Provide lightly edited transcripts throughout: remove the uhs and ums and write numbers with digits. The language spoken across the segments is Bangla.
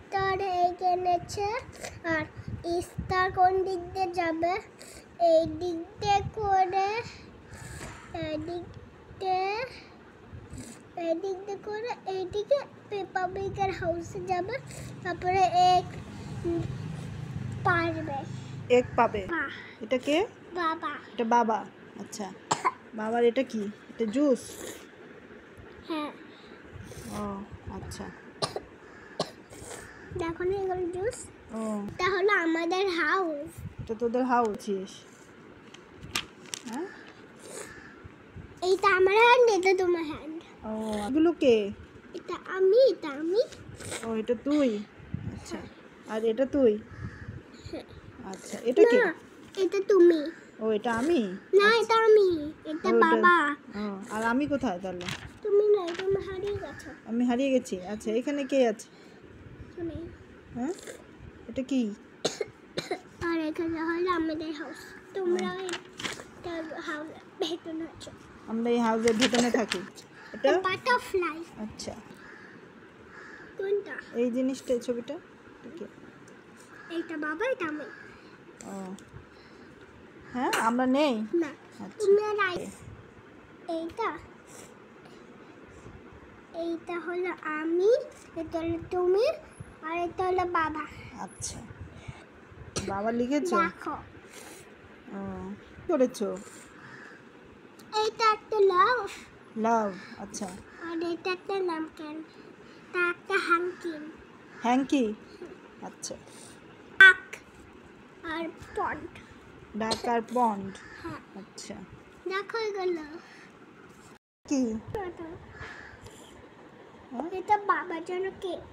স্টার এনেছে। আর স্টার কোন দিক দিয়ে যাবে? এই দিক দিয়ে করে এইদিকে পেপা পিগের হাউসে যাবে। তারপরে এক পারবে, এক পাবে। এটা কে? বাবা। এটা বাবা। আচ্ছা, বাবার এটা কি? এটা জুস? হ্যাঁ। ও আচ্ছা, দেখো না এগুলো জুস। ও এটা হলো আমাদের হাউস। এটা তোদের হাউস। হ্যাঁ, এইটা আমার হ্যান্ড, এটা তোমার হ্যান্ড। ও এগুলো কে? এটা আমি। ও এটা তুই। আচ্ছা, আর এটা তুই? আচ্ছা, এটা কে? না, এটা তুমি। ও এটা আমি? না, এটা আমি। এটা বাবা। ও, আর আমি কোথায় তাহলে? তুমি না, তুমি হারিয়ে গেছো। আমি হারিয়ে গেছি। আচ্ছা, এখানে কে আছে? তুমি। হ্যাঁ, এটা কি? আর এখানে হলো আমাদের হাউস। তোমরা এটা হাউস ভেতরে আছো। আমরা এই হাউসের ভেতরে থাকি। এটা বাটারফ্লাই। আচ্ছা, কোনটা? এই জিনিসটা, এই ছবিটা ঠিক? এইটা বাবা, এটা আমি। ও হ্যাঁ, আমরা নেই। না, আচ্ছা, তুমি আর এইটা এইটা হলো আমি, এটা হলো তুমি, আর এটা হলো বাবা। আচ্ছা, বাবা লিখেছো? দেখো, ও করেছো? এইটা একটা লাভ। লাভ। আচ্ছা, আর এটা একটা নামকেন, তা একটা হাঙ্কিন। হ্যাঙ্কি। আচ্ছা, ডাক আর পন্ড। ডাক আর পন্ড। হ্যাঁ, আচ্ছা, দেখো এগুলো। কি? এটা বাবার জন্য কেক।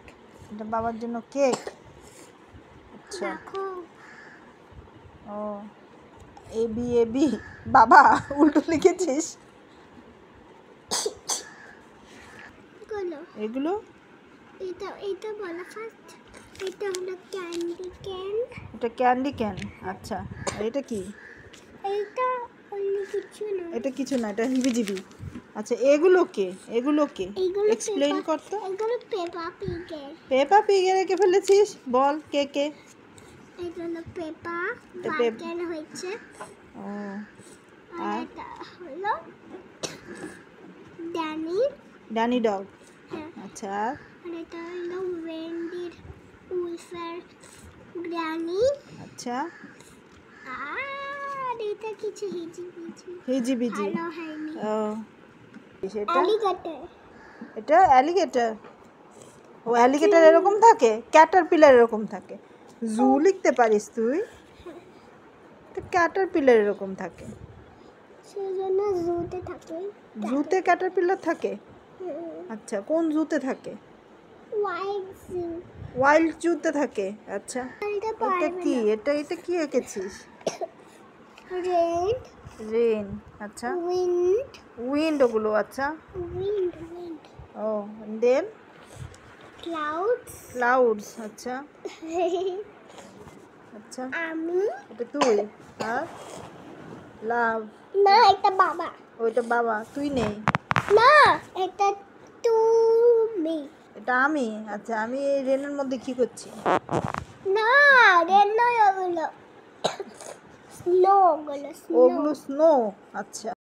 এটা বাবার জন্য কেক। আচ্ছা, দেখো, ও এবি বাবা উল্টো লিখেছিস। এগুলো এটা বলা ফার্স্ট। এটা হলো ক্যান্ডি ক্যান। এটা ক্যান্ডি ক্যান। আচ্ছা, আর এটা কি? এইটা অন্য কিছু না। এটা কিছু না, এটা হিবিজিবি। আচ্ছা, এগুলো কে? এইগুলো এক্সপ্লেইন কর তো। এগুলো পেপা পিগের। পেপা পিগের কে ফেলেছিস? বল কে? এটা হলো পেপা এটা বার্গার হয়েছে। ও আর এটা হলো ড্যানি ডগ। হ্যাঁ। আচ্ছা, আর এটা হলো ওয়েন্ডির উলফের গ্র্যানি। আচ্ছা, আর এটা কিছু হিজিবিজি। ভালো হয়নি। ও সেটা অ্যালিগেটর। এটা অ্যালিগেটর। ও অ্যালিগেটর এরকম থাকে, ক্যাটারপিলার এরকম থাকে। জু লিখতে পারিস তুই? তো ক্যাটারপিলার এরকম থাকে। সেজন্য জুতে থাকে। জুতে ক্যাটারপিলার থাকে? আচ্ছা, কোন জুতে থাকে? ওয়াইল্ড জু। ওয়াইল্ড জুতে থাকে। আচ্ছা, এটা এটা কি? এটা কি এঁকেছিস? রেন। আচ্ছা, উইন্ড ওগুলো। আচ্ছা, উইন্ড ও দেন ক্লাউডস। আচ্ছা, আচ্ছা, আমি। এটা তুই। আর লাভ। না, এটা বাবা। ওইটা বাবা, তুই নেই। না, এটা তুমি। এটা আমি। আচ্ছা, আমি এই রেনের মধ্যে কি করছি? না, রেড নয়, ওগুলো স্নো। ওগুলো স্নো। আচ্ছা।